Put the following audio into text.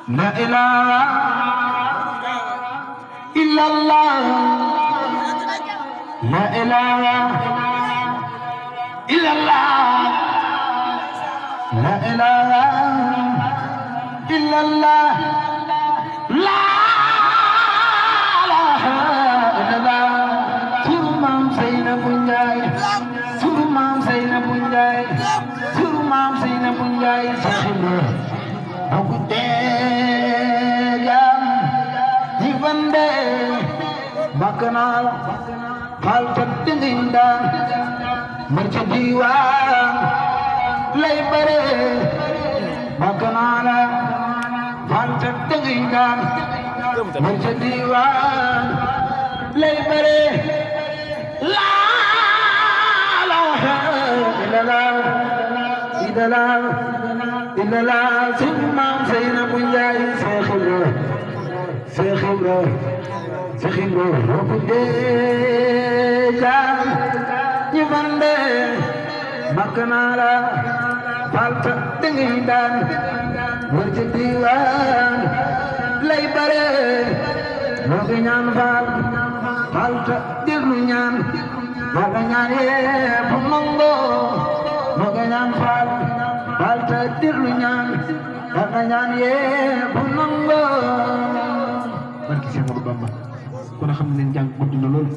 la ilaha illallah la ilaha illallah la ilaha illallah la ilaha illallah sunu maam Seynabou Ndiaye sunu maam Seynabou Ndiaye sunu maam Seynabou Ndiaye saxina aku tegam ni bande bakkanal fal tattinda marca diwan lay bare bakkanal fal tattinda marca diwan lay bare la ilaha illallah illallah sunu maam Seynabou Ndiaye Cheikh Ibra roku deeja ñi bande bakkanala falta dengi daan war ci diwan lay bare moo ngi ñaan faal falta déglu ñaan wala ñaan yee bu nango moo ngi ñaan faal falta déglu ñaan wala ñaan yee bu nango barki Seex Bamba kon xam ne jàng gudd na lool